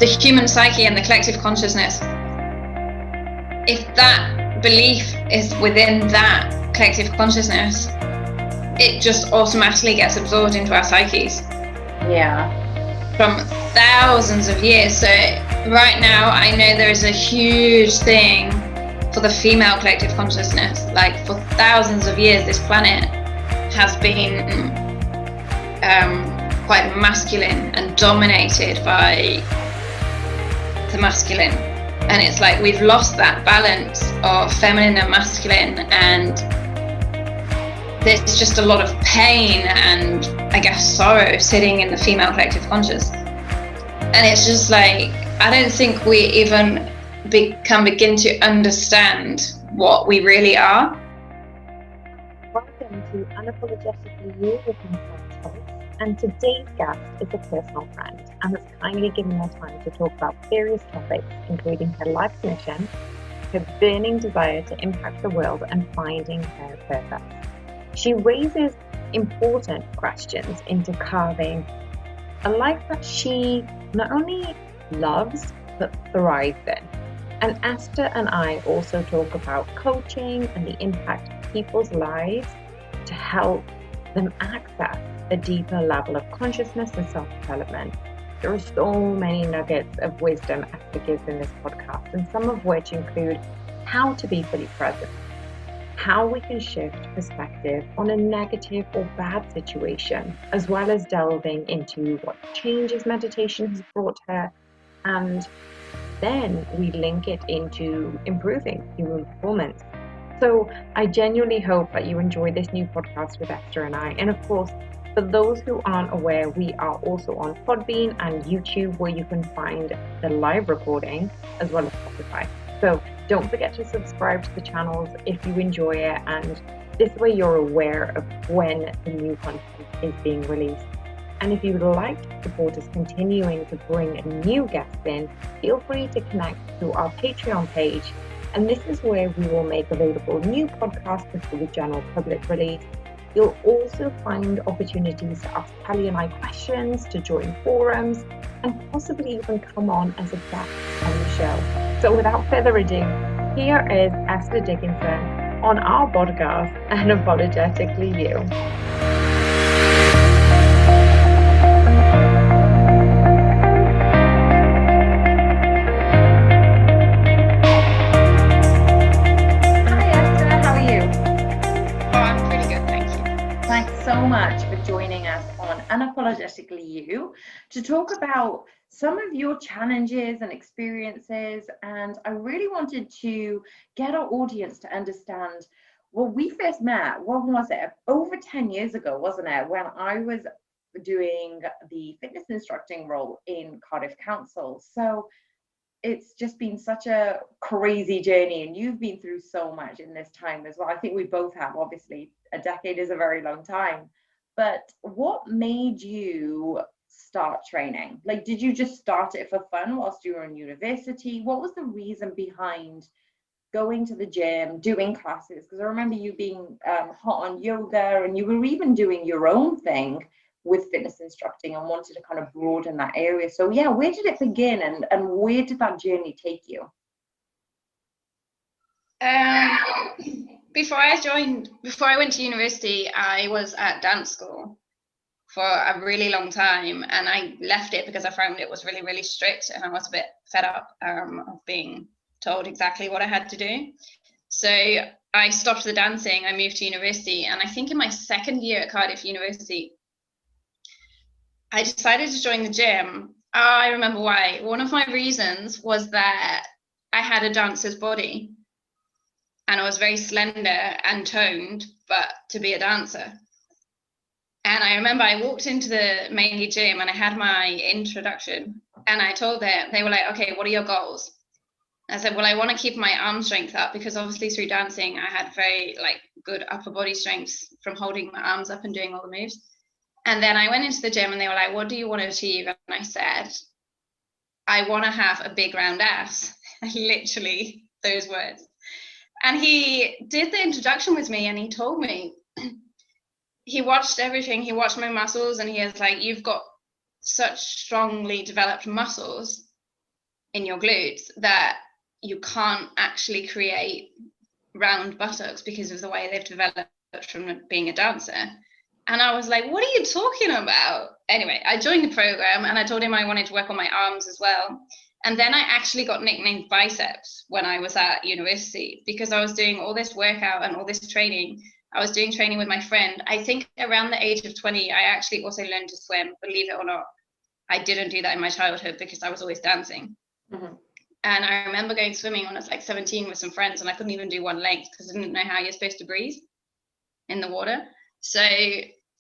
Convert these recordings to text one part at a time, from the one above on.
the human psyche and the collective consciousness, if that belief is within that collective consciousness, it just automatically gets absorbed into our psyches. Yeah. From thousands of years. So right now, I know there is a huge thing for the female collective consciousness. Like for thousands of years, this planet has been quite masculine and dominated by the masculine. And it's like we've lost that balance of feminine and masculine, and there's just a lot of pain and I guess sorrow sitting in the female collective conscious. And it's just like, I don't think we even can begin to understand what we really are. Welcome to Unapologetically You with myself, Host. And today's guest is a personal friend and has kindly given her time to talk about various topics, including her life's mission, her burning desire to impact the world, and finding her purpose. She raises important questions into carving a life that she not only loves, but thrives in. And Esther and I also talk about coaching and the impact of people's lives to help them access a deeper level of consciousness and self-development. There are so many nuggets of wisdom Esther gives in this podcast, and some of which include how to be fully present, how we can shift perspective on a negative or bad situation, as well as delving into what changes meditation has brought her, and then we link it into improving human performance. So I genuinely hope that you enjoy this new podcast with Esther and I. And of course, for those who aren't aware, we are also on Podbean and YouTube, where you can find the live recording, as well as Spotify. So don't forget to subscribe to the channels if you enjoy it, and this way you're aware of when the new content is being released. And if you would like to support us continuing to bring new guests in, feel free to connect to our Patreon page. And this is where we will make available new podcasts before the general public release. You'll also find opportunities to ask Kelly and I questions, to join forums, and possibly even come on as a guest on the show. So without further ado, here is Esther Dickinson on our podcast, Unapologetically You. So much for joining us on Unapologetically You to talk about some of your challenges and experiences. And I really wanted to get our audience to understand, well, we first met, what was it, over 10 years ago, wasn't it, when I was doing the fitness instructing role in Cardiff Council. So it's just been such a crazy journey, and you've been through so much in this time as well. I think we both have. Obviously, a decade is a very long time. But what made you start training? Like, did you just start it for fun whilst you were in university? What was the reason behind going to the gym, doing classes? Because I remember you being hot on yoga, and you were even doing your own thing with fitness instructing and wanted to kind of broaden that area. So yeah, where did it begin, and where did that journey take you? Before I went to university, I was at dance school for a really long time, and I left it because I found it was really, really strict, and I was a bit fed up of being told exactly what I had to do. So I stopped the dancing, I moved to university, and I think in my second year at Cardiff University, I decided to join the gym. I remember why. One of my reasons was that I had a dancer's body, and I was very slender and toned, but to be a dancer. And I remember I walked into the main gym and I had my introduction, and I told them, they were like, okay, what are your goals? I said, well, I want to keep my arm strength up, because obviously through dancing, I had very good upper body strength from holding my arms up and doing all the moves. And then I went into the gym and they were like, what do you want to achieve? And I said, I want to have a big round ass. Literally those words. And he did the introduction with me, and he told me, he watched everything. He watched my muscles, and he was like, you've got such strongly developed muscles. in your glutes that you can't actually create round buttocks because of the way they've developed from being a dancer. And I was like, what are you talking about? Anyway, I joined the program and I told him I wanted to work on my arms as well. And then I actually got nicknamed biceps when I was at university because I was doing all this workout and all this training. I was doing training with my friend. I think around the age of 20, I actually also learned to swim, believe it or not. I didn't do that in my childhood because I was always dancing. Mm-hmm. And I remember going swimming when I was like 17 with some friends, and I couldn't even do one leg because I didn't know how you're supposed to breathe in the water. So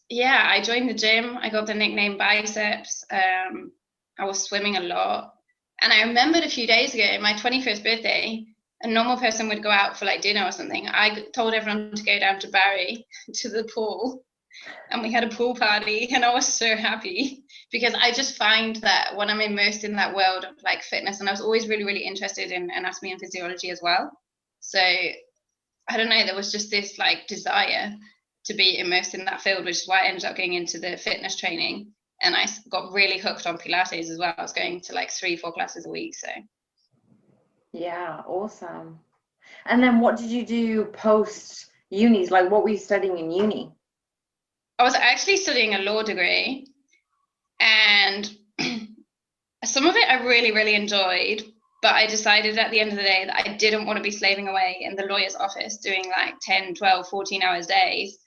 yeah, I joined the gym. I got the nickname biceps. I was swimming a lot. And I remembered a few days ago, my 21st birthday, a normal person would go out for like dinner or something. I told everyone to go down to Barry to the pool, and we had a pool party, and I was so happy because I just find that when I'm immersed in that world of like fitness, and I was always really, really interested in anatomy and physiology as well. So I don't know, there was just this like desire to be immersed in that field, which is why I ended up getting into the fitness training. And I got really hooked on Pilates as well. I was going to like 3-4 classes a week. So yeah, awesome. And then what did you do post unis? Like, what were you studying in uni? I was actually studying a law degree, and some of it I really, really enjoyed, but I decided at the end of the day that I didn't want to be slaving away in the lawyer's office doing like 10, 12, 14 hours days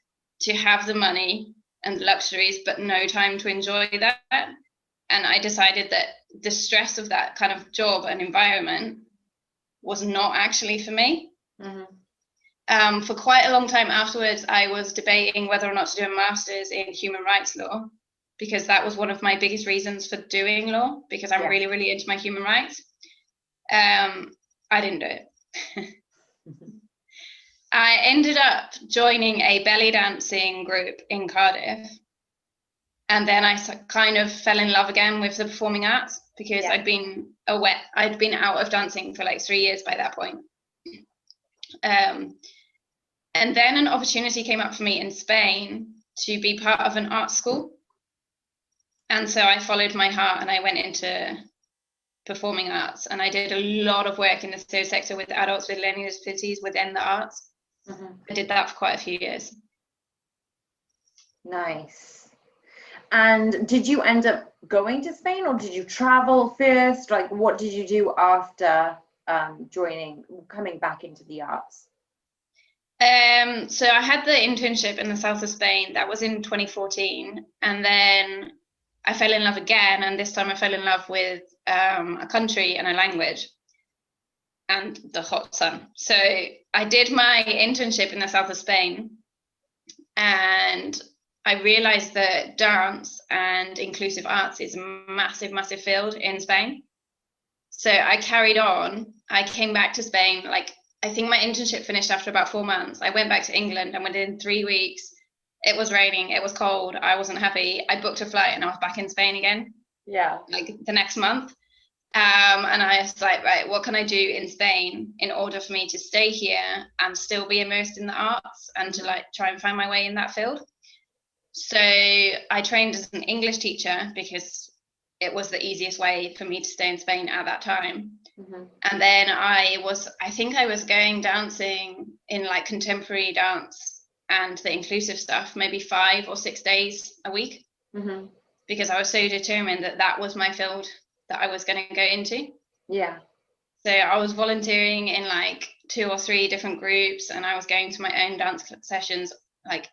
to have the money and luxuries, but no time to enjoy that. And I decided that the stress of that kind of job and environment was not actually for me. Mm-hmm. For quite a long time afterwards, I was debating whether or not to do a master's in human rights law, because that was one of my biggest reasons for doing law, because I'm really, really into my human rights. I didn't do it. I ended up joining a belly dancing group in Cardiff. And then I kind of fell in love again with the performing arts because I'd been out of dancing for like 3 years by that point. And then an opportunity came up for me in Spain to be part of an art school. And so I followed my heart and I went into performing arts, and I did a lot of work in the third sector with adults with learning disabilities within the arts. Mm-hmm. I did that for quite a few years. Nice. And did you end up going to Spain, or did you travel first? Like, what did you do after coming back into the arts? So I had the internship in the south of Spain. That was in 2014, and then I fell in love again, and this time I fell in love with a country and a language and the hot sun. So I did my internship in the south of Spain, and I realized that dance and inclusive arts is a massive, massive field in Spain. So I carried on. I came back to Spain, like, I think my internship finished after about 4 months. I went back to England, and within 3 weeks, it was raining, it was cold, I wasn't happy. I booked a flight and I was back in Spain again. Yeah. Like the next month. And I was like, right, what can I do in Spain in order for me to stay here and still be immersed in the arts and to like try and find my way in that field? So I trained as an English teacher because it was the easiest way for me to stay in Spain at that time. Mm-hmm. And then I think I was going dancing in like contemporary dance and the inclusive stuff, maybe 5 or 6 days a week, mm-hmm. because I was so determined that that was my field that I was going to go into. Yeah. So I was volunteering in like 2 or 3 different groups, and I was going to my own dance sessions, like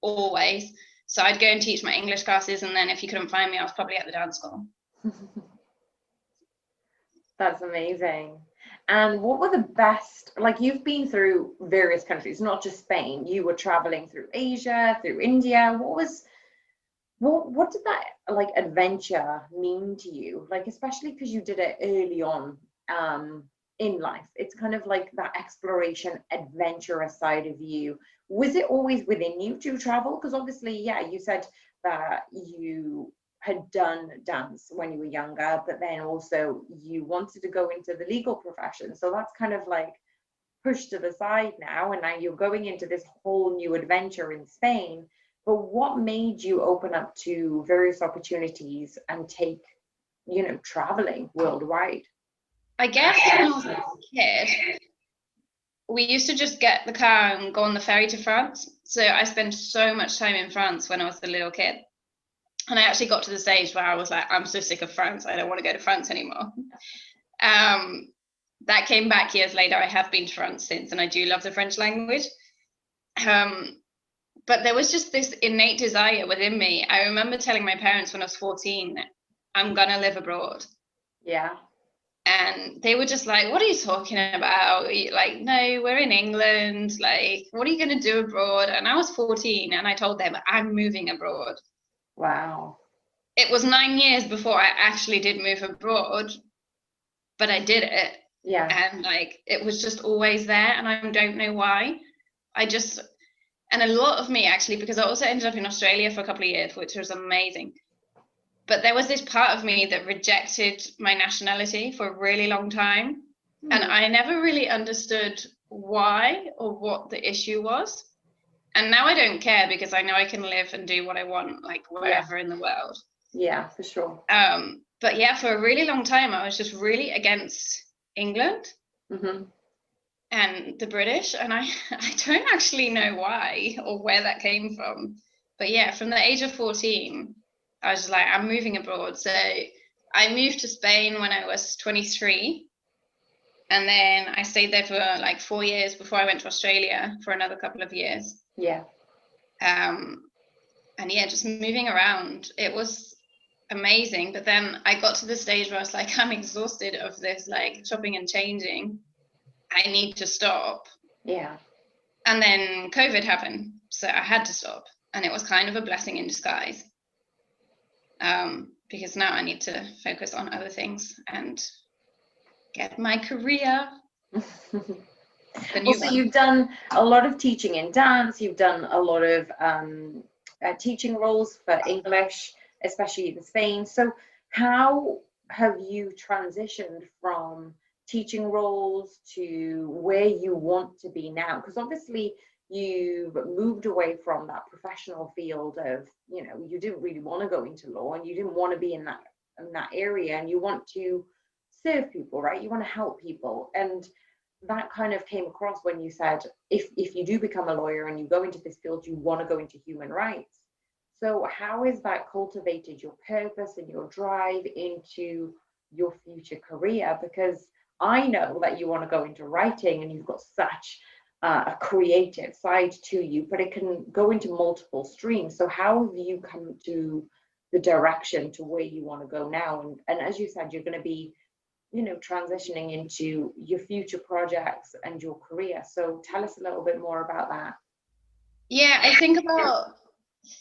always. So I'd go and teach my English classes, and then if you couldn't find me, I was probably at the dance school. That's amazing. And what were the best, like, you've been through various countries, not just Spain, you were traveling through Asia, through India. What did that like adventure mean to you? Like, especially because you did it early on in life. It's kind of like that exploration, adventurous side of you. Was it always within you to travel? Because obviously, yeah, you said that you had done dance when you were younger, but then also you wanted to go into the legal profession. So that's kind of like pushed to the side now, and now you're going into this whole new adventure in Spain. But what made you open up to various opportunities and take, traveling worldwide? I guess when I was a kid, we used to just get the car and go on the ferry to France. So I spent so much time in France when I was a little kid. And I actually got to the stage where I was like, I'm so sick of France. I don't want to go to France anymore. That came back years later. I have been to France since, and I do love the French language. But there was just this innate desire within me. I remember telling my parents when I was 14, I'm going to live abroad. Yeah. And they were just like, what are you talking about? Like, no, we're in England. Like, what are you going to do abroad? And I was 14 and I told them, I'm moving abroad. Wow. It was 9 years before I actually did move abroad, but I did it. Yeah. And like, it was just always there. And I don't know why. And a lot of me actually, because I also ended up in Australia for a couple of years, which was amazing. But there was this part of me that rejected my nationality for a really long time. And I never really understood why or what the issue was. And now I don't care because I know I can live and do what I want, like wherever in the world. Yeah, for sure. But yeah, for a really long time, I was just really against England and the British. And I don't actually know why or where that came from. But yeah, from the age of 14, I was like, I'm moving abroad. So I moved to Spain when I was 23. And then I stayed there for like 4 years before I went to Australia for another couple of years. Yeah. And yeah, just moving around. It was amazing. But then I got to the stage where I was like, I'm exhausted of this, like chopping and changing. I need to stop. Yeah. And then COVID happened. So I had to stop. And it was kind of a blessing in disguise. Because now I need to focus on other things and get my career. Also, you've done a lot of teaching in dance. You've done a lot of teaching roles for English, especially in Spain. So how have you transitioned from teaching roles to where you want to be now? Because obviously you've moved away from that professional field of, you know, you didn't really want to go into law and you didn't want to be in that area, and you want to serve people, right? You want to help people. And that kind of came across when you said, if you do become a lawyer and you go into this field, you want to go into human rights. So how has that cultivated your purpose and your drive into your future career? Because I know that you want to go into writing and you've got such a creative side to you, but it can go into multiple streams. So how have you come to the direction to where you want to go now? And as you said, you're going to be, you know, transitioning into your future projects and your career. So tell us a little bit more about that. Yeah, I think about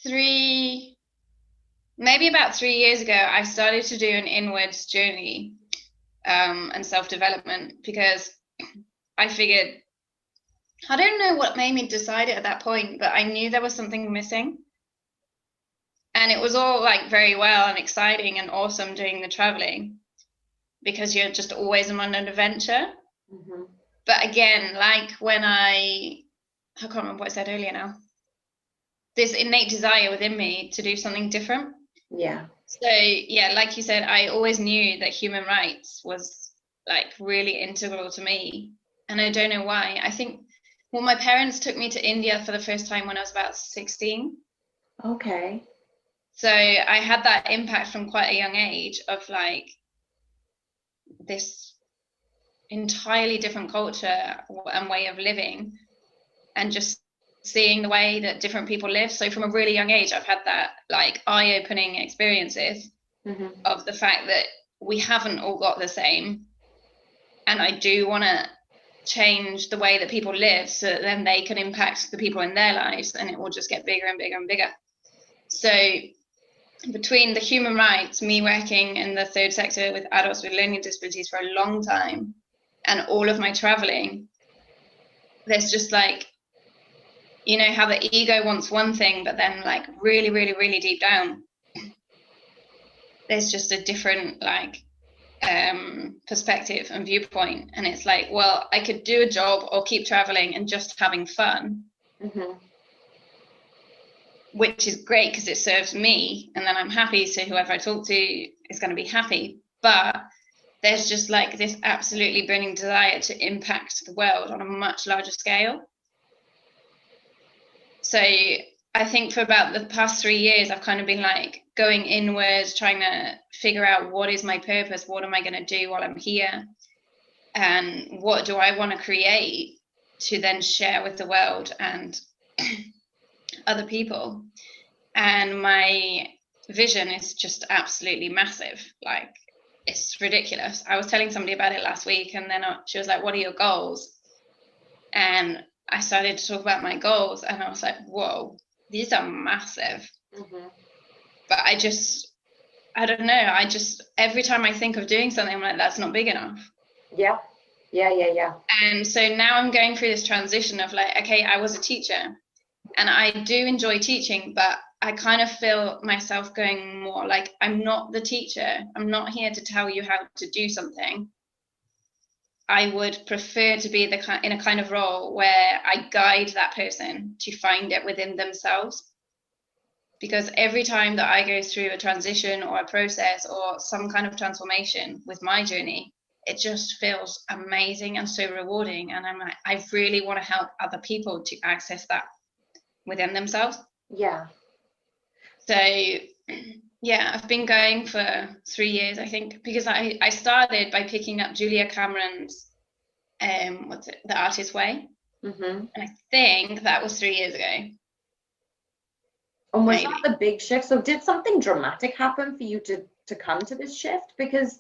3 years ago, I started to do an inwards journey and self-development, because I figured, I don't know what made me decide it at that point, but I knew there was something missing. And it was all like very well and exciting and awesome doing the traveling, because you're just always on an adventure. But again, like when I can't remember what I said earlier now, this innate desire within me to do something different. Yeah. So yeah, like you said, I always knew that human rights was like really integral to me. And I don't know why. I think, well, my parents took me to India for the first time when I was about 16. Okay. So I had that impact from quite a young age of like this entirely different culture and way of living, and just seeing the way that different people live. So from a really young age, I've had that like eye-opening experiences of the fact that we haven't all got the same. And I do want to change the way that people live so that then they can impact the people in their lives, and it will just get bigger and bigger and bigger. So between the human rights, me working in the third sector with adults with learning disabilities for a long time, and all of my traveling, there's just like, you know, how the ego wants one thing, but then like really, really, really deep down, there's just a different like perspective and viewpoint. And it's like, well, I could do a job or keep traveling and just having fun, which is great because it serves me, and then I'm happy, so whoever I talk to is going to be happy. But there's just like this absolutely burning desire to impact the world on a much larger scale. So I think for about the past 3 years, I've kind of been like going inwards, trying to figure out what is my purpose, what am I going to do while I'm here, and what do I want to create to then share with the world and other people. And my vision is just absolutely massive. Like, it's ridiculous. I was telling somebody about it last week, and then she was like, what are your goals? And I started to talk about my goals, and I was like, whoa, these are massive. But I don't know, every time I think of doing something, I'm like, that's not big enough. Yeah. And so now I'm going through this transition of like, okay, I was a teacher and I do enjoy teaching, but I kind of feel myself going more like, I'm not the teacher. I'm not here to tell you how to do something. I would prefer to be in a kind of role where I guide that person to find it within themselves. Because every time that I go through a transition or a process or some kind of transformation with my journey, it just feels amazing and so rewarding. And I'm like, I really want to help other people to access that within themselves. Yeah. So yeah, I've been going for 3 years, I think, because I started by picking up Julia Cameron's The Artist's Way. And I think that was 3 years ago. And was that the big shift? So did something dramatic happen for you to come to this shift? Because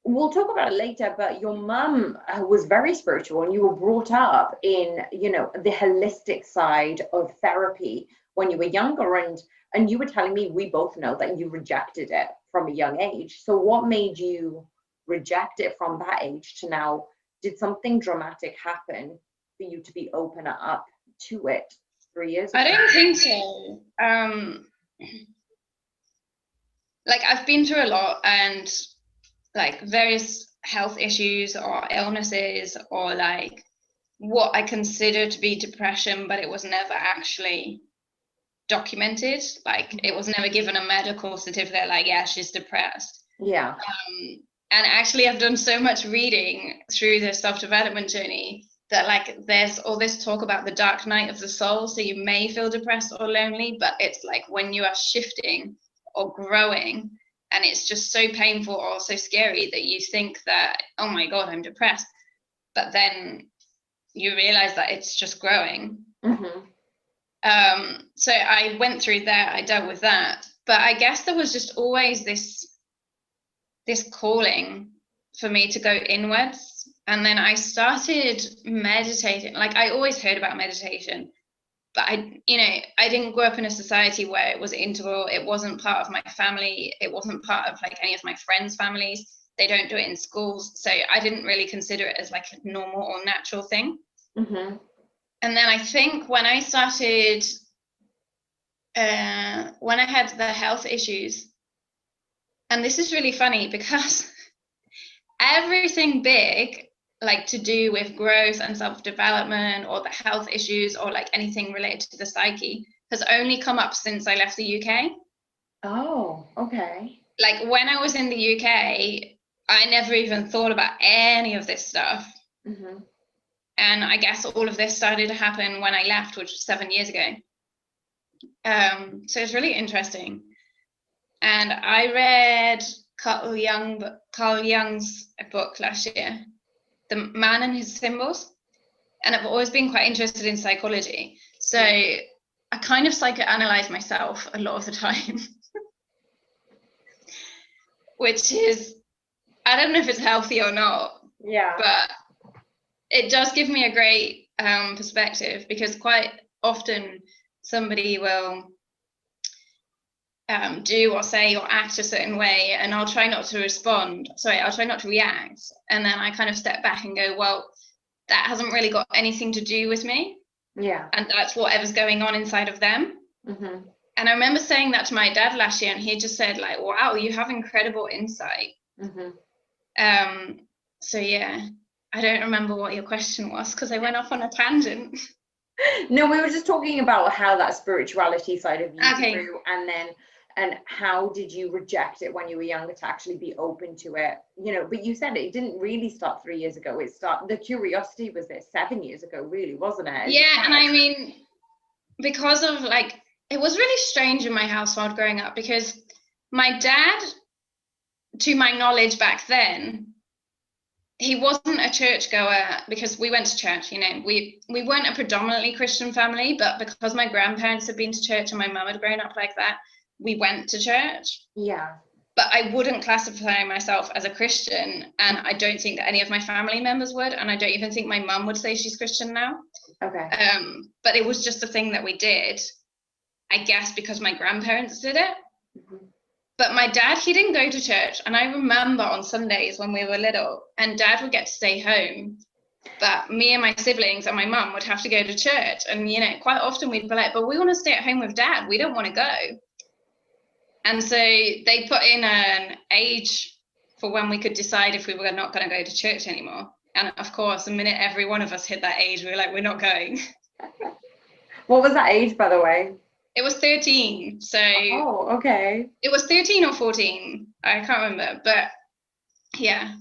we'll talk about it later, but your mum was very spiritual, and you were brought up in, you know, the holistic side of therapy when you were younger, and you were telling me, we both know that you rejected it from a young age. So what made you reject it from that age to now? Did something dramatic happen for you to be open up to it 3 years ago? I don't think so. Like, I've been through a lot, and like various health issues or illnesses, or like what I consider to be depression, but it was never actually documented. Like, it was never given a medical certificate like, yeah, she's depressed. Yeah. And actually, I've done so much reading through the self-development journey that like there's all this talk about the dark night of the soul. So you may feel depressed or lonely, but it's like when you are shifting or growing, and it's just so painful or so scary that you think that, oh my God, I'm depressed. But then you realize that it's just growing. So I went through that, I dealt with that. But I guess there was just always this calling for me to go inwards. And then I started meditating. Like, I always heard about meditation, but I didn't grow up in a society where it was integral. It wasn't part of my family. It wasn't part of like any of my friends' families. They don't do it in schools. So I didn't really consider it as like a normal or natural thing. And then I think when I started, when I had the health issues, and this is really funny because everything big, like to do with growth and self-development or the health issues or like anything related to the psyche, has only come up since I left the UK. Oh, okay. Like, when I was in the UK, I never even thought about any of this stuff. And I guess all of this started to happen when I left, which was 7 years ago. So it's really interesting. And I read Carl Jung's book last year, The Man and His Symbols. And I've always been quite interested in psychology. So I kind of psychoanalyze myself a lot of the time, which is, I don't know if it's healthy or not. Yeah. But it does give me a great perspective, because quite often somebody will do or say or act a certain way, and I'll try not to react. And then I kind of step back and go, well, that hasn't really got anything to do with me. Yeah. And that's whatever's going on inside of them. And I remember saying that to my dad last year, and he just said like, wow, you have incredible insight. So yeah, I don't remember what your question was, because I went off on a tangent. No, we were just talking about how that spirituality side of you grew, and then And how did you reject it when you were younger to actually be open to it? You know, but you said it didn't really start 3 years ago. The curiosity was there 7 years ago, really, wasn't it? Yeah, and I mean, because of like, it was really strange in my household growing up, because my dad, to my knowledge back then, he wasn't a churchgoer, because we went to church, you know, we weren't a predominantly Christian family, but because my grandparents had been to church and my mum had grown up like that, we went to church. Yeah. But I wouldn't classify myself as a Christian, and I don't think that any of my family members would, and I don't even think my mum would say she's Christian now. Okay. But it was just a thing that we did, I guess, because my grandparents did it. Mm-hmm. But my dad, he didn't go to church. And I remember on Sundays when we were little, and dad would get to stay home, but me and my siblings and my mum would have to go to church. And, you know, quite often we'd be like, but we want to stay at home with dad. We don't want to go. And so they put in an age for when we could decide if we were not going to go to church anymore. And of course, the minute every one of us hit that age, we were like, we're not going. What was that age, by the way? It was 13. So oh, okay. It was 13 or 14. I can't remember, but yeah.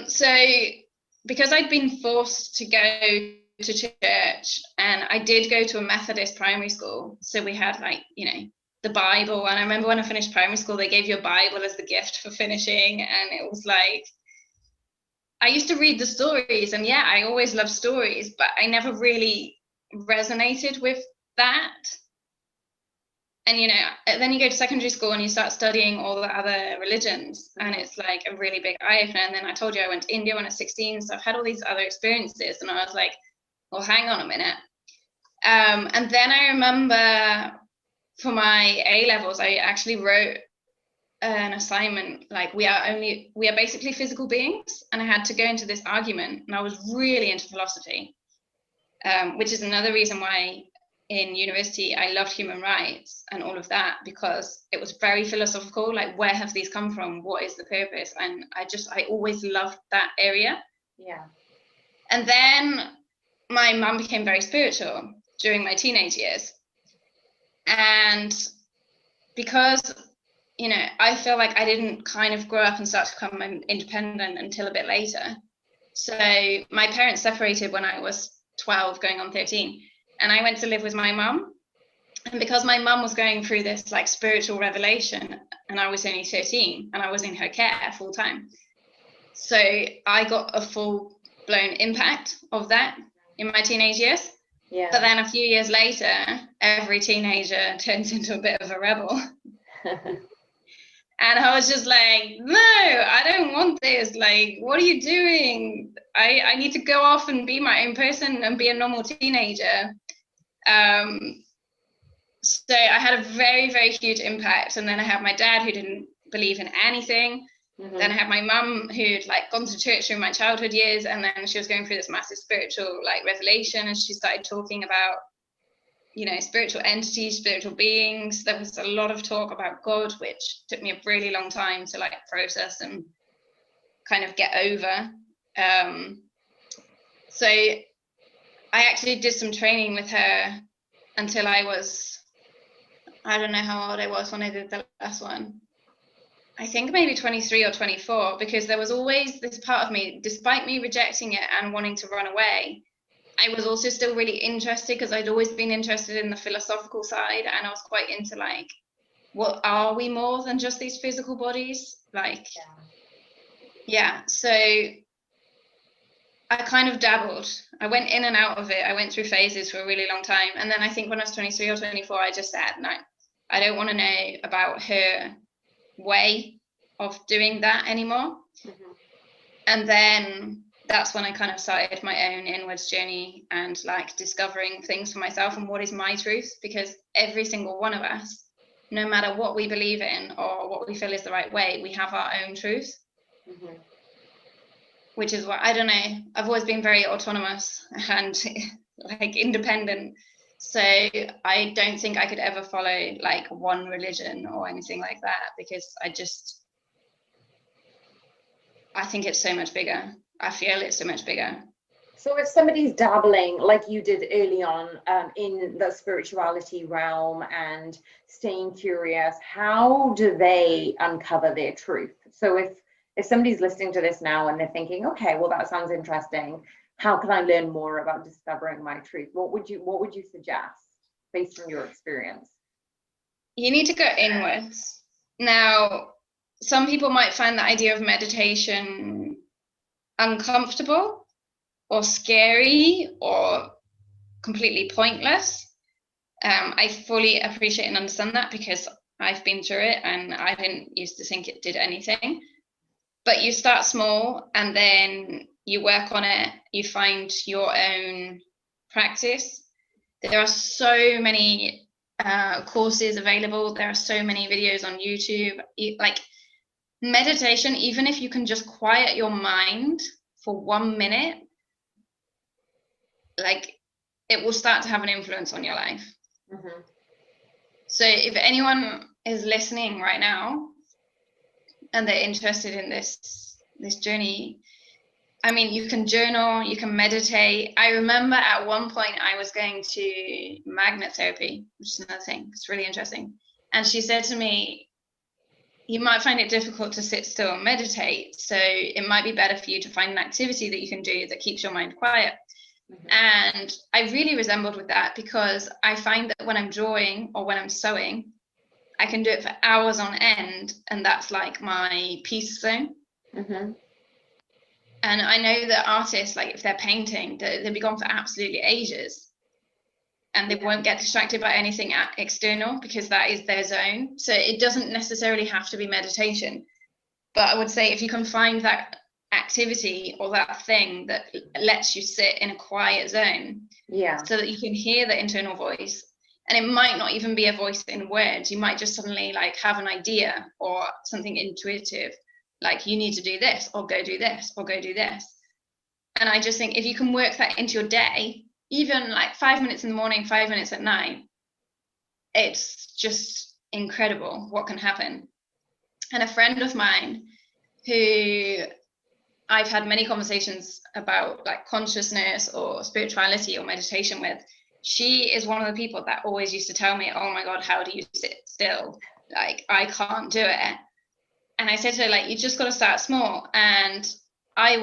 So because I'd been forced to go to church, and I did go to a Methodist primary school, so we had, like, you know, the Bible. And I remember when I finished primary school, they gave you a Bible as the gift for finishing, and it was like, I used to read the stories, and yeah, I always loved stories, but I never really resonated with that. And, you know, then you go to secondary school and you start studying all the other religions, and it's like a really big eye-opener. And then I told you I went to India when I was 16, so I've had all these other experiences, and I was like, well, hang on a minute. And then I remember for my A-levels, I actually wrote an assignment, like, we are basically physical beings, and I had to go into this argument, and I was really into philosophy, which is another reason why in university I loved human rights and all of that, because it was very philosophical, like, where have these come from, what is the purpose? And I always loved that area. Yeah. And then my mum became very spiritual during my teenage years, and because, you know, I feel like I didn't kind of grow up and start to become independent until a bit later. So my parents separated when I was 12 going on 13, and I went to live with my mum. And because my mum was going through this, like, spiritual revelation, and I was only 13, and I was in her care full time, so I got a full-blown impact of that in my teenage years. Yeah. But then a few years later, every teenager turns into a bit of a rebel. And I was just like, no, I don't want this. Like, what are you doing? I need to go off and be my own person and be a normal teenager. So I had a very, very huge impact. And then I had my dad, who didn't believe in anything. Mm-hmm. Then I had my mum, who'd, like, gone to church through my childhood years, and then she was going through this massive spiritual, like, revelation, and she started talking about, you know, spiritual entities, spiritual beings. There was a lot of talk about God, which took me a really long time to, like, process and kind of get over. So I actually did some training with her until I was, I don't know how old I was when I did the last one. I think maybe 23 or 24, because there was always this part of me, despite me rejecting it and wanting to run away, I was also still really interested, because I'd always been interested in the philosophical side, and I was quite into, like, what are we more than just these physical bodies? Like, yeah. So I kind of dabbled. I went in and out of it. I went through phases for a really long time. And then I think when I was 23 or 24, I just said, no, I don't want to know about her way of doing that anymore. Mm-hmm. And then that's when I kind of started my own inwards journey and, like, discovering things for myself and what is my truth, because every single one of us, no matter what we believe in or what we feel is the right way, we have our own truth. Mm-hmm. Which is what, I don't know, I've always been very autonomous and like independent. So I don't think I could ever follow, like, one religion or anything like that, because I think it's so much bigger. I feel it's so much bigger. So if somebody's dabbling like you did early on in the spirituality realm and staying curious, how do they uncover their truth? So if somebody's listening to this now and they're thinking, okay, well, that sounds interesting. How can I learn more about discovering my truth? What would you suggest based on your experience? You need to go inwards. Now, some people might find the idea of meditation uncomfortable or scary or completely pointless. I fully appreciate and understand that because I've been through it and I didn't used to think it did anything. But you start small and then you work on it, you find your own practice. There are so many courses available, there are so many videos on YouTube. Like meditation, even if you can just quiet your mind for 1 minute, like it will start to have an influence on your life. Mm-hmm. So if anyone is listening right now and they're interested in this journey, I mean, you can journal, you can meditate. I remember at one point I was going to magnet therapy, which is another thing. It's really interesting. And she said to me, you might find it difficult to sit still and meditate. So it might be better for you to find an activity that you can do that keeps your mind quiet. Mm-hmm. And I really resembled with that because I find that when I'm drawing or when I'm sewing, I can do it for hours on end. And that's like my peace zone. Mm-hmm. And I know that artists, like if they're painting, they'll be gone for absolutely ages. And they won't get distracted by anything external because that is their zone. So it doesn't necessarily have to be meditation. But I would say if you can find that activity or that thing that lets you sit in a quiet zone, so that you can hear the internal voice. And it might not even be a voice in words. You might just suddenly like have an idea or something intuitive, like you need to do this or go do this or go do this. And I just think if you can work that into your day, even like 5 minutes in the morning, 5 minutes at night, it's just incredible what can happen. And a friend of mine who I've had many conversations about like consciousness or spirituality or meditation with, she is one of the people that always used to tell me, oh my God, how do you sit still? Like, I can't do it. And I said to her, like, you just got to start small. And I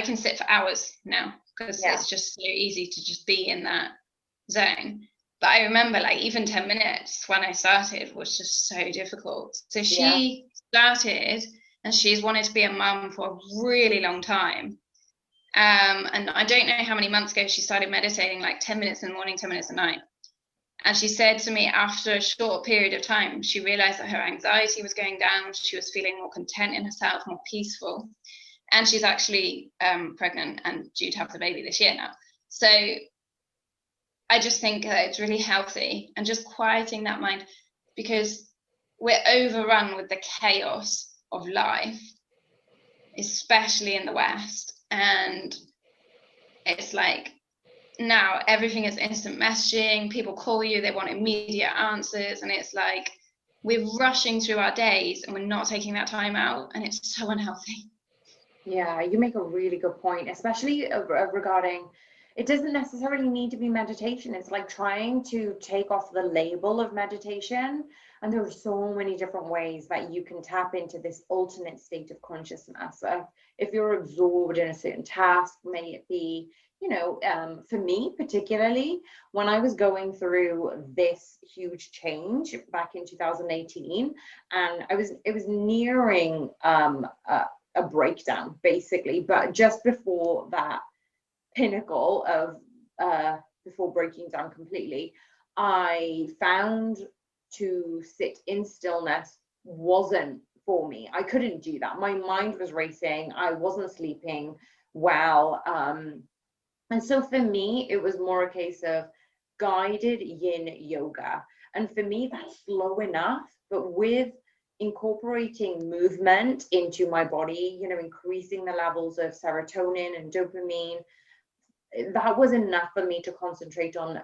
can sit for hours now because it's just so easy to just be in that zone. But I remember like even 10 minutes when I started was just so difficult. So she started and she's wanted to be a mum for a really long time. And I don't know how many months ago she started meditating, like 10 minutes in the morning, 10 minutes at night. And she said to me after a short period of time, she realized that her anxiety was going down. She was feeling more content in herself, more peaceful. And she's actually pregnant and due to have the baby this year now. So I just think that it's really healthy and just quieting that mind, because we're overrun with the chaos of life, especially in the West. And it's like now everything is instant messaging. People call you, they want immediate answers. And it's like we're rushing through our days and we're not taking that time out. And it's so unhealthy. Yeah, you make a really good point, especially regarding, it doesn't necessarily need to be meditation. It's like trying to take off the label of meditation. And there are so many different ways that you can tap into this alternate state of consciousness. If you're absorbed in a certain task, may it be, for me particularly, when I was going through this huge change back in 2018, and it was nearing a breakdown basically, but just before that pinnacle of before breaking down completely, I found to sit in stillness wasn't for me. I couldn't do that. My mind was racing. I wasn't sleeping well. And so for me, it was more a case of guided yin yoga. And for me, that's slow enough, but with incorporating movement into my body, increasing the levels of serotonin and dopamine, that was enough for me to concentrate on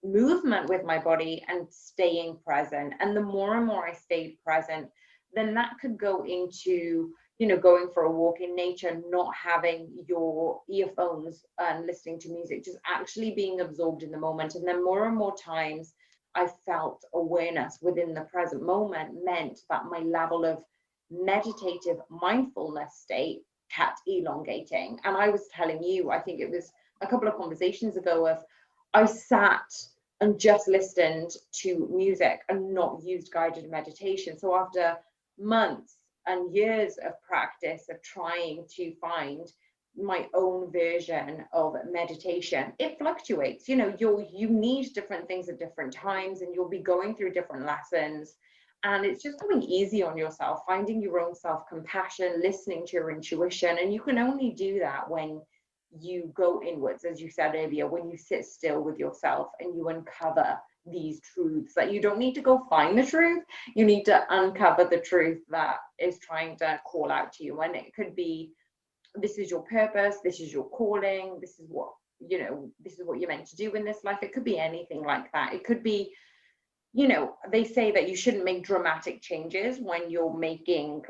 movement with my body and staying present. And the more and more I stayed present, then that could go into, you know, going for a walk in nature, not having your earphones and listening to music, just actually being absorbed in the moment. And then more and more times I felt awareness within the present moment meant that my level of meditative mindfulness state kept elongating. And I was telling you, I think it was a couple of conversations ago, of I sat and just listened to music and not used guided meditation. So after months and years of practice of trying to find my own version of meditation, it fluctuates. You know, you need different things at different times, and you'll be going through different lessons. And it's just going easy on yourself, finding your own self-compassion, listening to your intuition. And you can only do that when you go inwards, as you said earlier, when you sit still with yourself and you uncover these truths. That you don't need to go find the truth, you need to uncover the truth that is trying to call out to you. And it could be, this is your purpose, this is your calling, this is what, you know, this is what you're meant to do in this life. It could be anything like that. It could be, you know, they say that you shouldn't make dramatic changes when you're making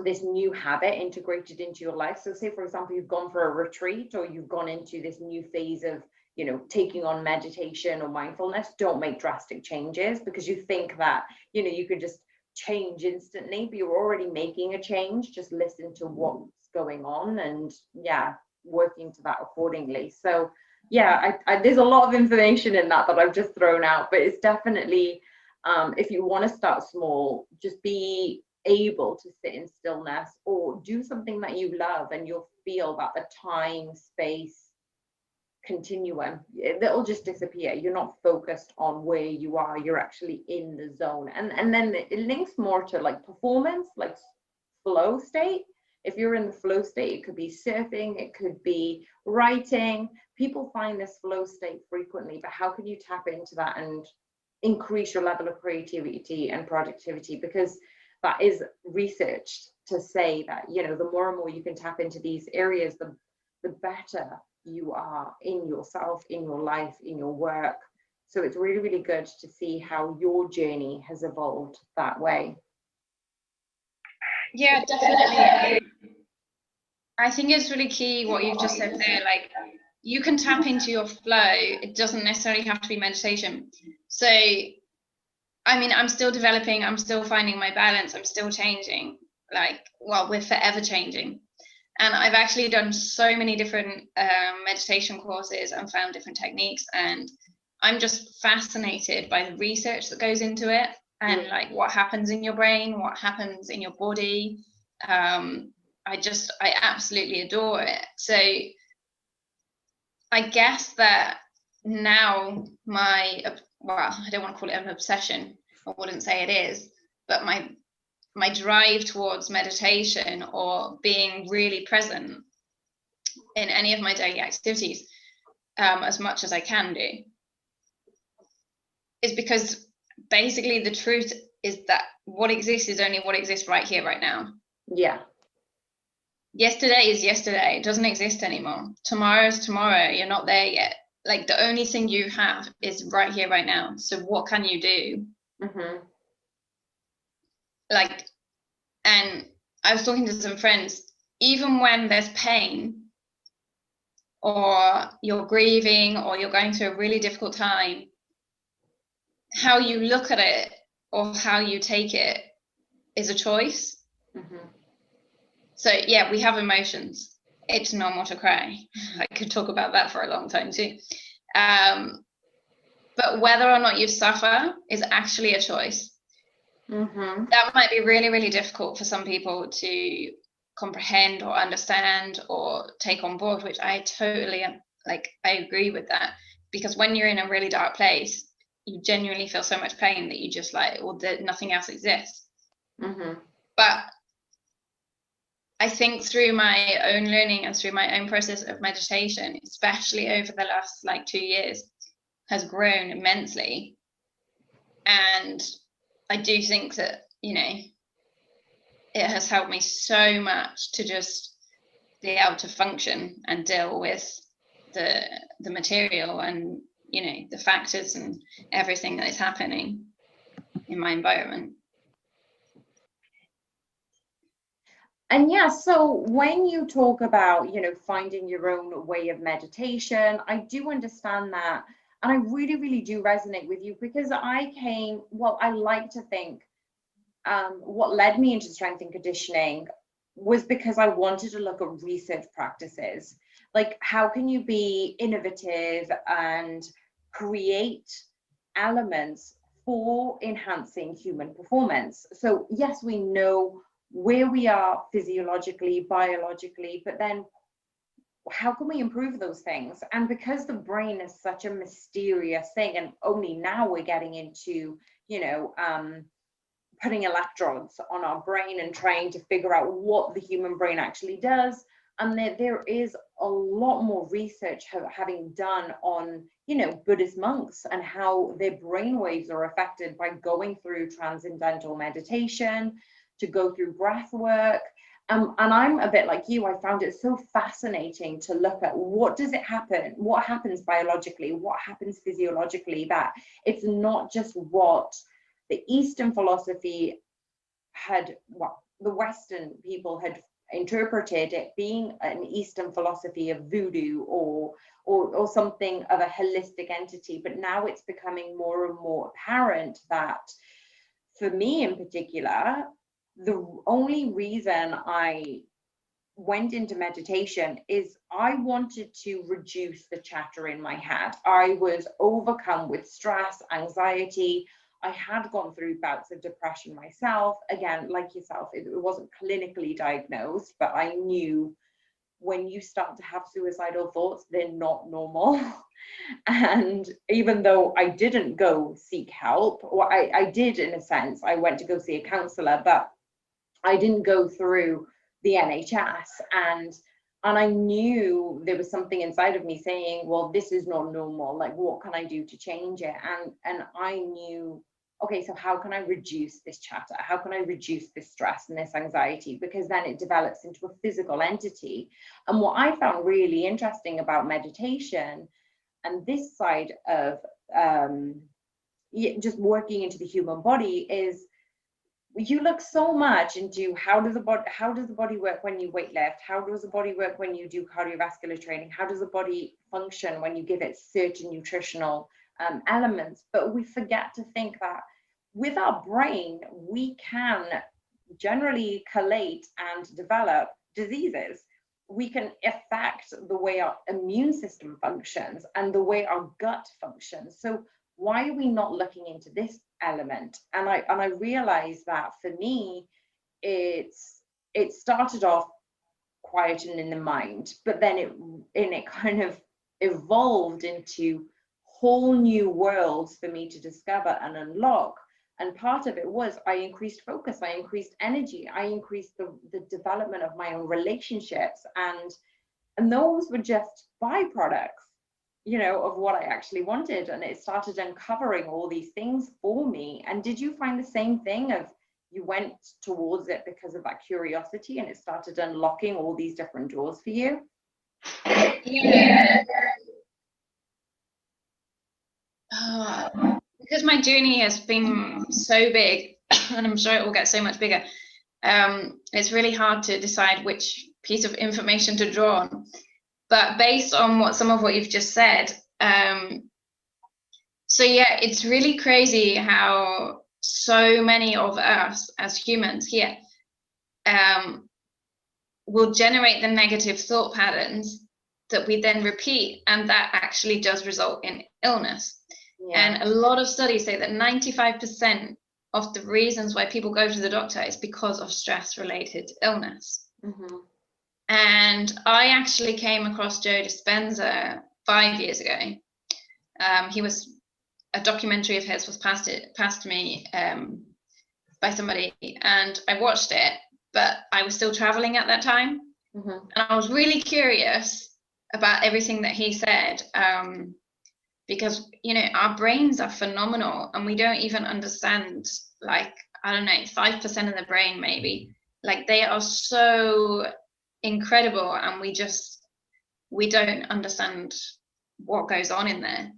this new habit integrated into your life. So say, for example, you've gone for a retreat, or you've gone into this new phase of, you know, taking on meditation or mindfulness. Don't make drastic changes, because you think that, you know, you could just change instantly, but you're already making a change. Just listen to what's going on, and yeah, working to that accordingly. So yeah, I there's a lot of information in that I've just thrown out, but it's definitely, if you want to start small, just be able to sit in stillness or do something that you love, and you'll feel that the time space continuum, that'll just disappear. You're not focused on where you are, you're actually in the zone. And then it links more to like performance, like flow state. If you're in the flow state, it could be surfing, it could be writing. People find this flow state frequently, but how can you tap into that and increase your level of creativity and productivity? Because that is researched to say that, you know, the more and more you can tap into these areas, the better you are in yourself, in your life, in your work. So it's really, really good to see how your journey has evolved that way. Yeah, definitely. I think it's really key what you've just said there. Like, you can tap into your flow. It doesn't necessarily have to be meditation. So, I mean, I'm still developing, I'm still finding my balance, I'm still changing. Like, well, we're forever changing. And I've actually done so many different meditation courses and found different techniques. And I'm just fascinated by the research that goes into it, and like what happens in your brain, what happens in your body. I absolutely adore it. So I guess that now I don't want to call it an obsession, I wouldn't say it is, but my drive towards meditation or being really present in any of my daily activities, as much as I can do, is because basically the truth is that what exists is only what exists right here, right now. Yeah. Yesterday is yesterday, it doesn't exist anymore. Tomorrow is tomorrow, you're not there yet. Like, the only thing you have is right here, right now. So what can you do? Mm-hmm. Like, and I was talking to some friends, even when there's pain, or you're grieving, or you're going through a really difficult time, how you look at it or how you take it is a choice. Mm-hmm. So yeah, we have emotions. It's normal to cry. I could talk about that for a long time too. But whether or not you suffer is actually a choice. Mm-hmm. That might be really, really difficult for some people to comprehend or understand or take on board, which I totally I agree with that, because when you're in a really dark place, you genuinely feel so much pain that you just nothing else exists. Mm-hmm. But I think through my own learning and through my own process of meditation, especially over the last 2 years, has grown immensely. And I do think that, it has helped me so much to just be able to function and deal with the material and, the factors and everything that is happening in my environment. And yeah, so when you talk about, you know, finding your own way of meditation, I do understand that. And I really, really do resonate with you, because I like to think what led me into strength and conditioning was because I wanted to look at research practices. Like, how can you be innovative and create elements for enhancing human performance? So, yes, we know where we are physiologically, biologically, but then how can we improve those things? And because the brain is such a mysterious thing, and only now we're getting into, you know, putting electrodes on our brain and trying to figure out what the human brain actually does. And there is a lot more research having done on, you know, Buddhist monks and how their brain waves are affected by going through transcendental meditation, to go through breath work. And I'm a bit like you. I found it so fascinating to look at what happens biologically, what happens physiologically, that it's not just what the Eastern philosophy had, well, the Western people had interpreted it being an Eastern philosophy of voodoo or something of a holistic entity. But now it's becoming more and more apparent that, for me in particular, the only reason I went into meditation is I wanted to reduce the chatter in my head. I was overcome with stress, anxiety. I had gone through bouts of depression myself. Again, like yourself, it wasn't clinically diagnosed, but I knew when you start to have suicidal thoughts, they're not normal. And even though I didn't go seek help, or I did in a sense, I went to go see a counselor, but I didn't go through the NHS, and I knew there was something inside of me saying, well, this is not normal. Like, what can I do to change it? And I knew, okay, so how can I reduce this chatter? How can I reduce this stress and this anxiety? Because then it develops into a physical entity. And what I found really interesting about meditation and this side of just working into the human body is, you look so much into how does the body work when you weight lift, how does the body work when you do cardiovascular training, how does the body function when you give it certain nutritional elements. But we forget to think that with our brain we can generally collate and develop diseases. We can affect the way our immune system functions and the way our gut functions. So why are we not looking into this element? And I realized that for me, it started off quieting in the mind, but then it kind of evolved into whole new worlds for me to discover and unlock. And part of it was I increased focus, I increased energy, I increased the development of my own relationships, and those were just byproducts, you know, of what I actually wanted. And it started uncovering all these things for me. And did you find the same thing, of you went towards it because of that curiosity and it started unlocking all these different doors for you? Yeah. Because my journey has been so big, and I'm sure it will get so much bigger, it's really hard to decide which piece of information to draw on. But based on some of what you've just said, so yeah, it's really crazy how so many of us as humans here will generate the negative thought patterns that we then repeat, and that actually does result in illness. Yeah. And a lot of studies say that 95% of the reasons why people go to the doctor is because of stress-related illness. Mm-hmm. And I actually came across Joe Dispenza 5 years ago. A documentary of his was passed to me by somebody, and I watched it, but I was still traveling at that time. Mm-hmm. And I was really curious about everything that he said, because, you know, our brains are phenomenal, and we don't even understand, like, I don't know, 5% of the brain maybe. Like, they are so incredible, and we don't understand what goes on in there.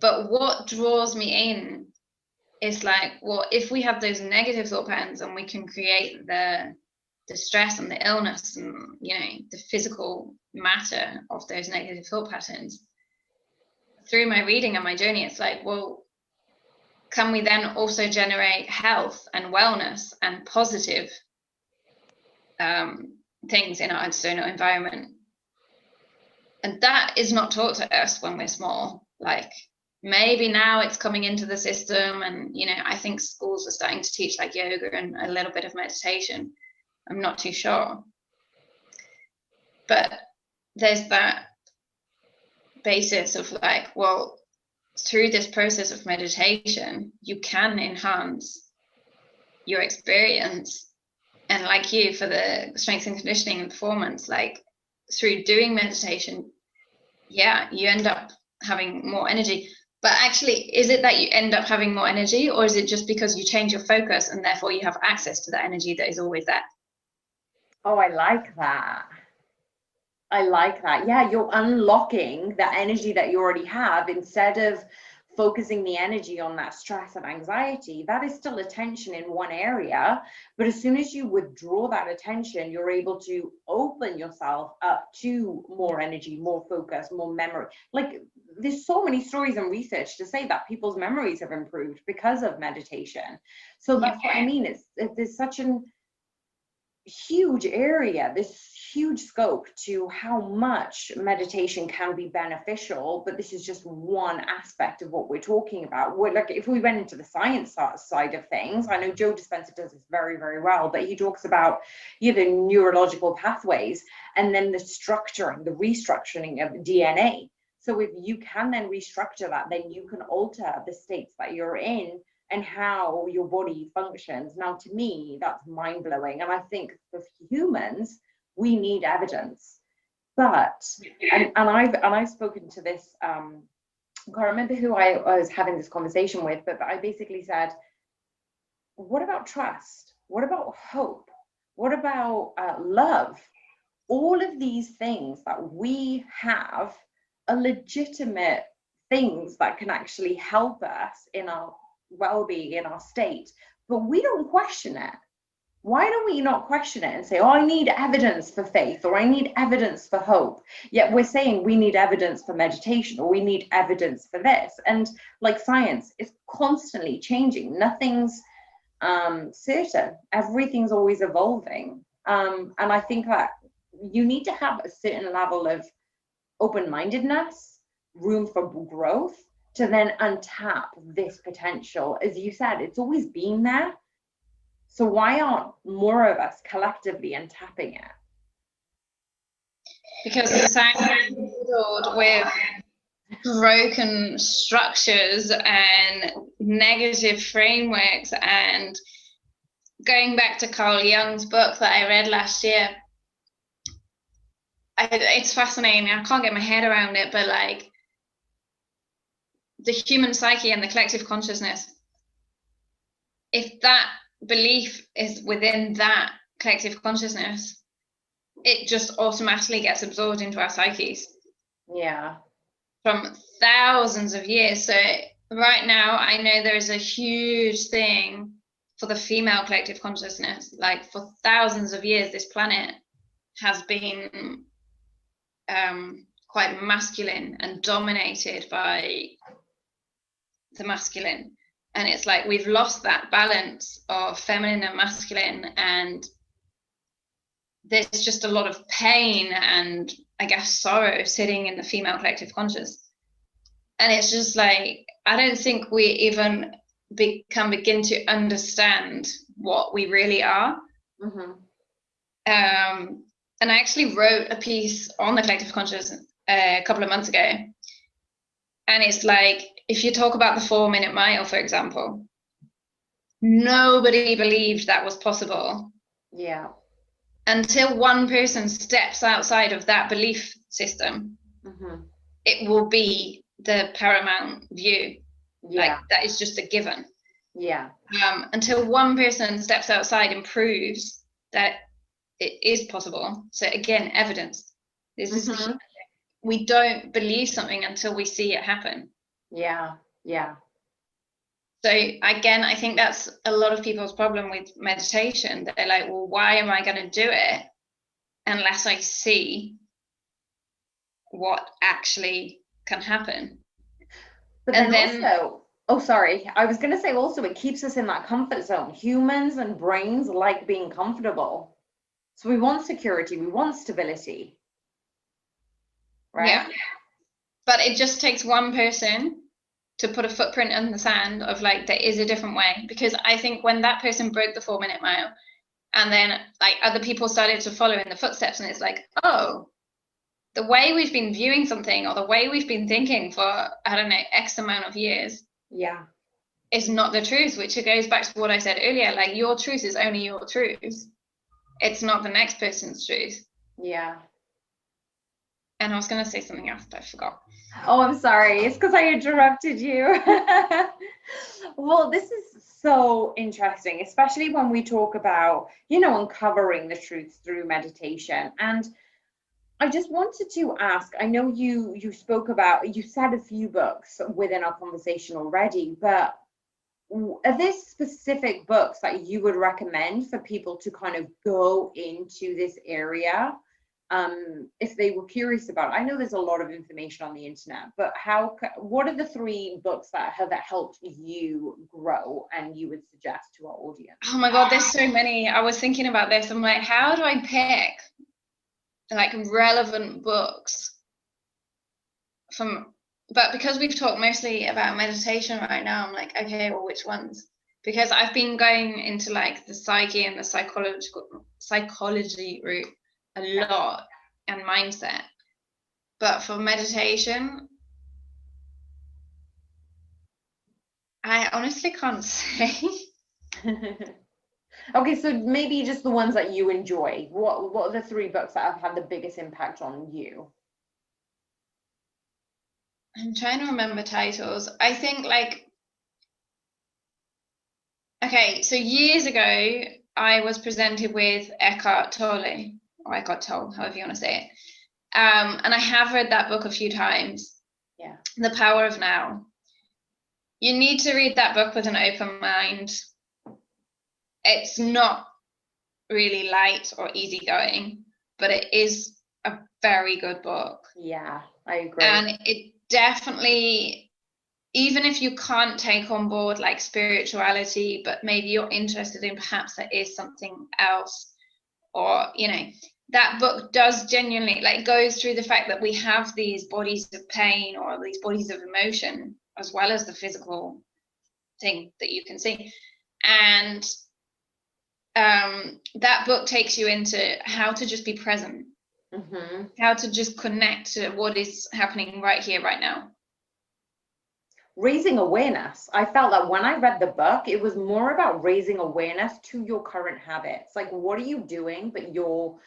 But what draws me in it's like, well, if we have those negative thought patterns and we can create the stress and the illness and, you know, the physical matter of those negative thought patterns, through my reading and my journey, it's like, well, can we then also generate health and wellness and positive things in our external environment? And that is not taught to us when we're small. Like, maybe now it's coming into the system, and, you know, I think schools are starting to teach like yoga and a little bit of meditation. I'm not too sure. But there's that basis of like, well, through this process of meditation, you can enhance your experience. And like you, for the strength and conditioning and performance, like through doing meditation, yeah, you end up having more energy. But actually, is it that you end up having more energy, or is it just because you change your focus and therefore you have access to that energy that is always there? Oh, I like that. I like that. Yeah, you're unlocking the energy that you already have instead of focusing the energy on that stress and anxiety. That is still attention in one area, but as soon as you withdraw that attention, you're able to open yourself up to more energy, more focus, more memory. Like, there's so many stories and research to say that people's memories have improved because of meditation. So that's what I mean. There's such a huge area, this huge scope to how much meditation can be beneficial, but this is just one aspect of what we're talking about. Like, if we went into the science side of things, I know Joe Dispenza does this very, very well, but he talks about, you know, the neurological pathways and then the structuring, the restructuring of DNA. So if you can then restructure that, then you can alter the states that you're in and how your body functions. Now, to me, that's mind-blowing. And I think for humans, we need evidence. But, and I've spoken to this, I can't remember who I was having this conversation with, but I basically said, what about trust? What about hope? What about love? All of these things that we have are legitimate things that can actually help us in our well-being, in our state, but we don't question it. Why don't we not question it and say, oh, I need evidence for faith, or I need evidence for hope? Yet we're saying we need evidence for meditation, or we need evidence for this. And like, science is constantly changing. Nothing's certain. Everything's always evolving. And I think that you need to have a certain level of open-mindedness, room for growth, to then untap this potential. As you said, it's always been there. So why aren't more of us collectively untapping it? Because society is riddled with broken structures and negative frameworks. And going back to Carl Jung's book that I read last year, it's fascinating. I can't get my head around it, but like, the human psyche and the collective consciousness, if that belief is within that collective consciousness, it just automatically gets absorbed into our psyches. Yeah. From thousands of years. So right now, I know there is a huge thing for the female collective consciousness. Like, for thousands of years, this planet has been quite masculine and dominated by the masculine, and it's like we've lost that balance of feminine and masculine, and there's just a lot of pain and, I guess, sorrow sitting in the female collective conscious. And it's just like, I don't think we even can begin to understand what we really are. Mm-hmm. And I actually wrote a piece on the collective conscious a couple of months ago, and it's like, if you talk about the 4-minute mile, for example, nobody believed that was possible. Yeah. Until one person steps outside of that belief system, Mm-hmm. it will be the paramount view. Yeah. Like, that is just a given. Yeah. Until one person steps outside and proves that it is possible. So again, evidence. This is Mm-hmm. we don't believe something until we see it happen. Yeah. Yeah. So again, I think that's a lot of people's problem with meditation. They're like, well, why am I going to do it unless I see what actually can happen? But then also, oh, sorry, I was going to say also it keeps us in that comfort zone. Humans and brains like being comfortable. So we want security, we want stability, right? Yeah. But it just takes one person to put a footprint in the sand of like, there is a different way. Because I think when that person broke the 4-minute mile, and then like other people started to follow in the footsteps, and it's like, oh, the way we've been viewing something or the way we've been thinking for, I don't know, X amount of years, yeah, is not the truth, which it goes back to what I said earlier, like your truth is only your truth. It's not the next person's truth. yeah. And I was going to say something else, but I forgot. Oh, I'm sorry. It's because I interrupted you. Well, this is so interesting, especially when we talk about, you know, uncovering the truth through meditation. And I just wanted to ask, I know you spoke about, you said a few books within our conversation already, but are there specific books that you would recommend for people to kind of go into this area if they were curious about it? I know there's a lot of information on the internet, but what are the 3 books that have helped you grow and you would suggest to our audience? Oh my God, there's so many. I was thinking about this. I'm like, how do I pick like relevant books but because we've talked mostly about meditation right now, I'm like, okay, well, which ones? Because I've been going into like the psyche and the psychology route a lot, and mindset. But for meditation, I honestly can't say. Okay, so maybe just the ones that you enjoy. What are the 3 books that have had the biggest impact on you? I'm trying to remember titles. I think like, okay, so years ago, I was presented with Eckhart Tolle, or Eckhart Tolle, however you want to say it. And I have read that book a few times. Yeah. The Power of Now. You need to read that book with an open mind. It's not really light or easygoing, but it is a very good book. Yeah, I agree. And it definitely, even if you can't take on board like spirituality, but maybe you're interested in perhaps there is something else, or, you know, that book does genuinely like goes through the fact that we have these bodies of pain or these bodies of emotion, as well as the physical thing that you can see. And that book takes you into how to just be present, how to just connect to what is happening right here, right now. Raising awareness. I felt that when I read the book, it was more about raising awareness to your current habits. Like, what are you doing, but you're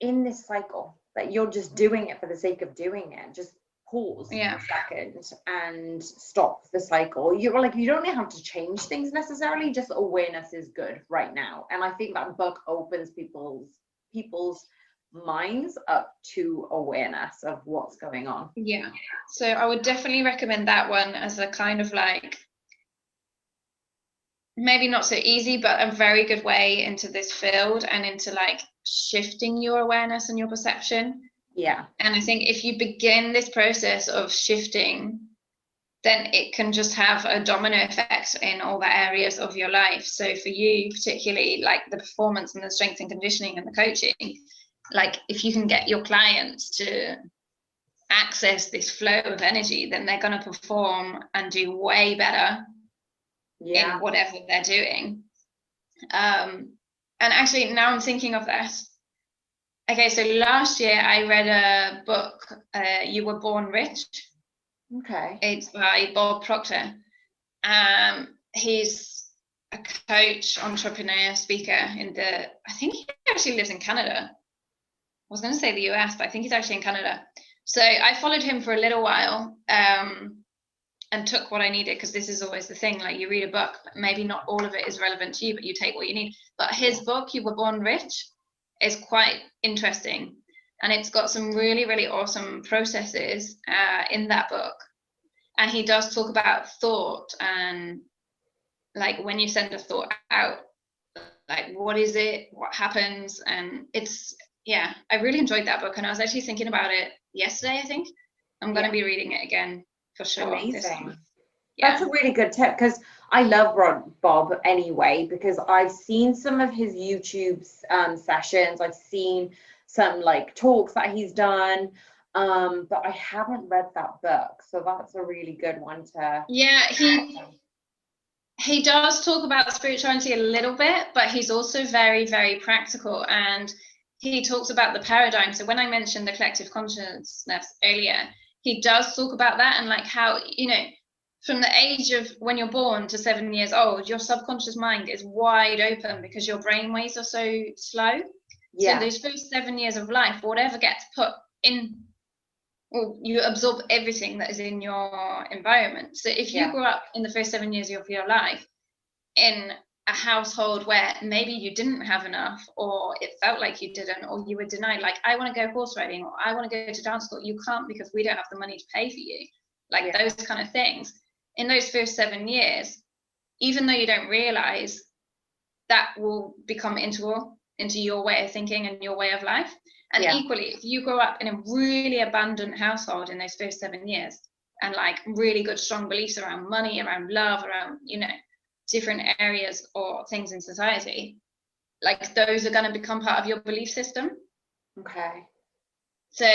in this cycle, that you're just doing it for the sake of doing it. Just pause for a second and stop the cycle. You're like, you don't have to change things necessarily, just awareness is good right now. And I think that book opens people's minds up to awareness of what's going on. Yeah, so I would definitely recommend that one as a kind of like, maybe not so easy, but a very good way into this field and into like shifting your awareness and your perception. Yeah. And I think if you begin this process of shifting, then it can just have a domino effect in all the areas of your life. So for you, particularly like the performance and the strength and conditioning and the coaching, like if you can get your clients to access this flow of energy, then they're going to perform and do way better in whatever they're doing. And actually, now I'm thinking of this. Okay, so last year I read a book, You Were Born Rich. Okay. It's by Bob Proctor. He's a coach, entrepreneur, speaker I think he actually lives in Canada. I was going to say the US, but I think he's actually in Canada. So I followed him for a little while and took what I needed, because this is always the thing, like you read a book, maybe not all of it is relevant to you, but you take what you need. But his book, You Were Born Rich, is quite interesting. And it's got some really, really awesome processes in that book. And he does talk about thought, and like when you send a thought out, like what is it, what happens, and it's, yeah, I really enjoyed that book, and I was actually thinking about it yesterday. I think I'm going to be reading it again for sure. Amazing. Yeah. That's a really good tip, because I love Bob anyway, because I've seen some of his YouTube sessions. I've seen some like talks that he's done, but I haven't read that book, so that's a really good one to. Yeah, he does talk about spirituality a little bit, but he's also very, very practical, and he talks about the paradigm. So when I mentioned the collective consciousness earlier, he does talk about that, and like how, you know, from the age of when you're born to 7 years old, your subconscious mind is wide open because your brain waves are so slow. Yeah. So those first 7 years of life, whatever gets put in, well, you absorb everything that is in your environment. So if you grew up in the first 7 years of your life in a household where maybe you didn't have enough, or it felt like you didn't, or you were denied, like, I want to go horse riding, or I want to go to dance school, you can't because we don't have the money to pay for you, like those kind of things. In those first 7 years, even though you don't realize, that will become into your way of thinking and your way of life. And equally, if you grow up in a really abundant household in those first 7 years, and like really good, strong beliefs around money, around love, around, you know, different areas or things in society, like those are going to become part of your belief system. Okay. So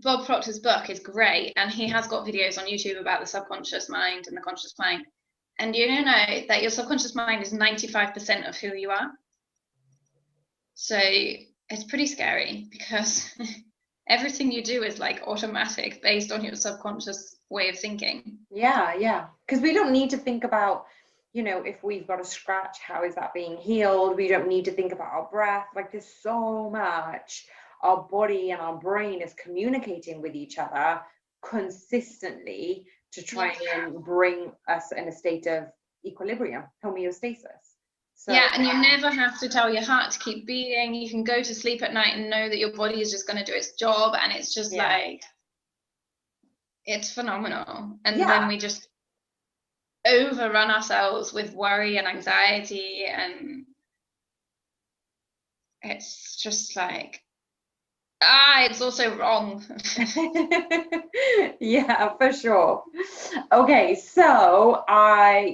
Bob Proctor's book is great, and he has got videos on YouTube about the subconscious mind and the conscious mind. And you know that your subconscious mind is 95% of who you are. So it's pretty scary, because everything you do is like automatic based on your subconscious way of thinking. Yeah. Because we don't need to think about, you know, if we've got a scratch, how is that being healed? We don't need to think about our breath. Like, there's so much our body and our brain is communicating with each other consistently to try and bring us in a state of equilibrium, homeostasis. So, and you never have to tell your heart to keep beating. You can go to sleep at night and know that your body is just going to do its job, and it's just like, it's phenomenal. And then we just overrun ourselves with worry and anxiety, and it's just like, it's also wrong. Yeah, for sure. Okay, so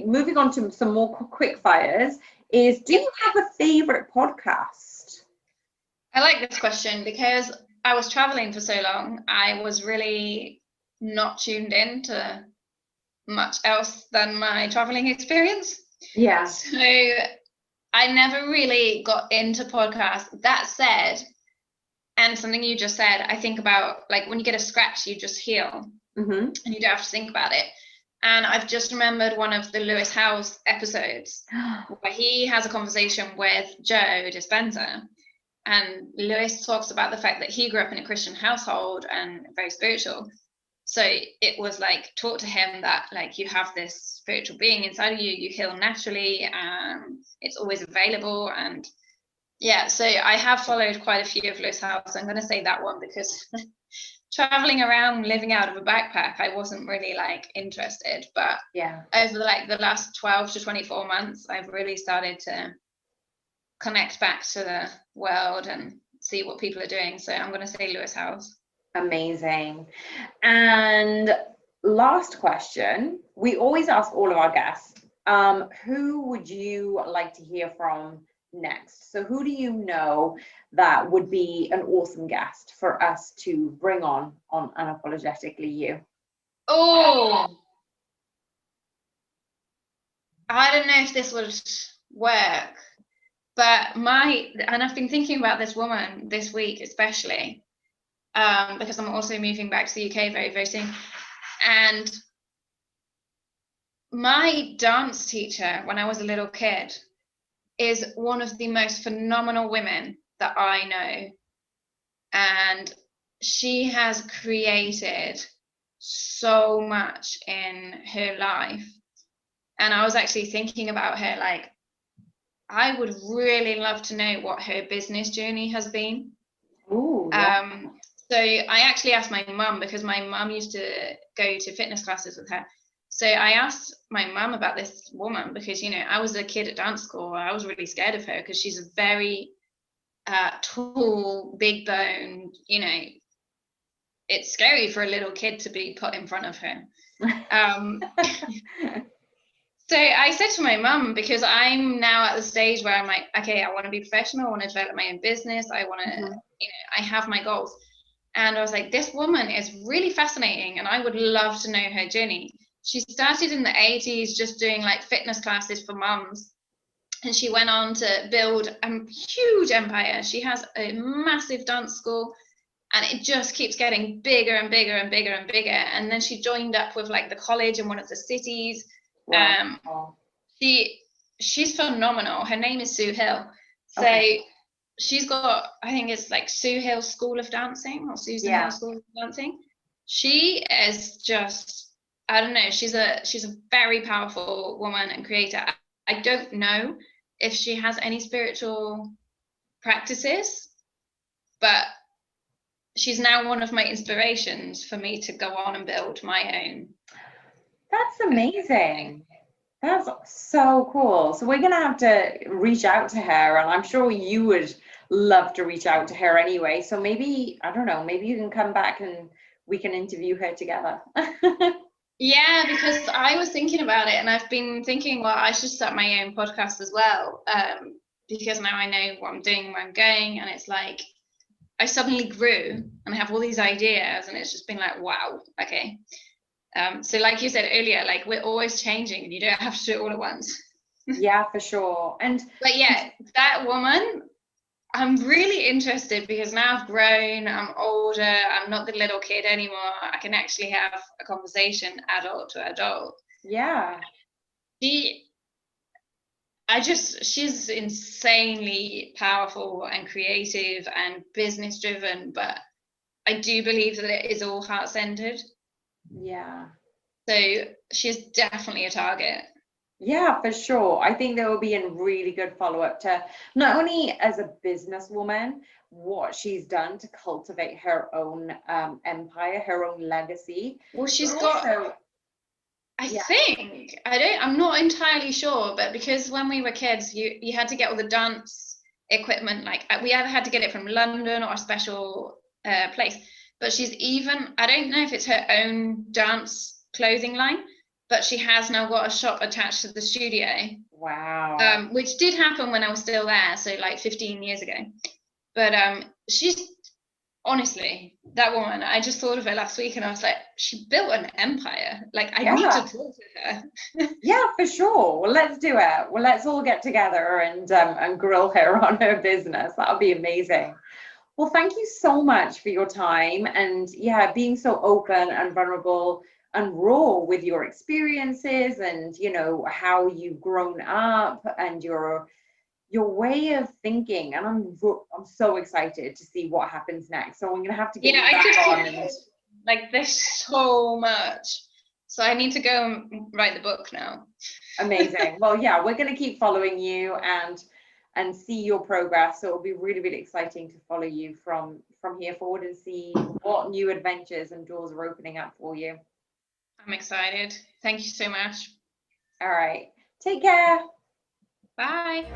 moving on to some more quick fires, is do you have a favorite podcast? I like this question because I was traveling for so long. I was really not tuned in to much else than my traveling experience. Yeah. So I never really got into podcasts. That said, and something you just said, I think about, like, when you get a scratch, you just heal, and you don't have to think about it. And I've just remembered one of the Lewis Howes episodes where he has a conversation with Joe Dispenza, and Lewis talks about the fact that he grew up in a Christian household and very spiritual. So it was like taught to him that, like, you have this spiritual being inside of you, you heal naturally, and it's always available. And so I have followed quite a few of Lewis Howes. I'm going to say that one because traveling around living out of a backpack, I wasn't really like interested, but over the last 12 to 24 months, I've really started to connect back to the world and see what people are doing. So I'm going to say Lewis Howes. Amazing. And last question, we always ask all of our guests, who would you like to hear from next? So who do you know that would be an awesome guest for us to bring on Unapologetically You? Oh, I don't know if this would work, but I've been thinking about this woman this week especially, because I'm also moving back to the UK very, very soon. And my dance teacher when I was a little kid is one of the most phenomenal women that I know. And she has created so much in her life. And I was actually thinking about her, like, I would really love to know what her business journey has been. Ooh, So I actually asked my mum, because my mum used to go to fitness classes with her. So I asked my mum about this woman because, you know, I was a kid at dance school. I was really scared of her because she's a very tall, big boned, you know, it's scary for a little kid to be put in front of her. So I said to my mum, because I'm now at the stage where I'm like, okay, I want to be professional. I want to develop my own business. I want to, you know, I have my goals. And I was like, this woman is really fascinating and I would love to know her journey. She started in the 80s just doing like fitness classes for mums. And she went on to build a huge empire. She has a massive dance school and it just keeps getting bigger and bigger and bigger and bigger. And then she joined up with like the college in one of the cities. Wow. She's phenomenal. Her name is Sue Hill. So she's got, I think it's like Sue Hill School of Dancing or Susan Hill School of Dancing. She is just, I don't know, she's a very powerful woman and creator. I don't know if she has any spiritual practices, but she's now one of my inspirations for me to go on and build my own. That's amazing. That's so cool. So we're going to have to reach out to her, and I'm sure you would love to reach out to her anyway. So maybe, I don't know, maybe you can come back and we can interview her together. Yeah, because I was thinking about it and I've been thinking, well, I should start my own podcast as well, because now I know what I'm doing, where I'm going, and it's like I suddenly grew and I have all these ideas and it's just been like, wow, okay. So like you said earlier, like we're always changing and you don't have to do it all at once. Yeah, for sure. But yeah, that woman, I'm really interested because now I've grown, I'm older, I'm not the little kid anymore. I can actually have a conversation adult to adult. Yeah. She's insanely powerful and creative and business driven, but I do believe that it is all heart centered. Yeah. So she's definitely a target. Yeah, for sure. I think there will be a really good follow-up to not only as a businesswoman, what she's done to cultivate her own empire, her own legacy. Well, she's got, I'm not entirely sure, but because when we were kids, you had to get all the dance equipment, like we either had to get it from London or a special place. But she's even, I don't know if it's her own dance clothing line, but she has now got a shop attached to the studio. Wow. Which did happen when I was still there, so like 15 years ago. But she's, honestly, that woman, I just thought of her last week and I was like, she built an empire. Like, I need to talk to her. Yeah, for sure. Well, let's do it. Well, let's all get together and grill her on her business. That would be amazing. Well, thank you so much for your time and being so open and vulnerable and raw with your experiences and, you know, how you've grown up and your way of thinking. And I'm so excited to see what happens next. So I'm going to have to get you back on. Like, there's so much. So I need to go and write the book now. Amazing. Well, yeah, we're going to keep following you and see your progress. So it'll be really, really exciting to follow you from here forward and see what new adventures and doors are opening up for you. I'm excited. Thank you so much. All right. Take care. Bye.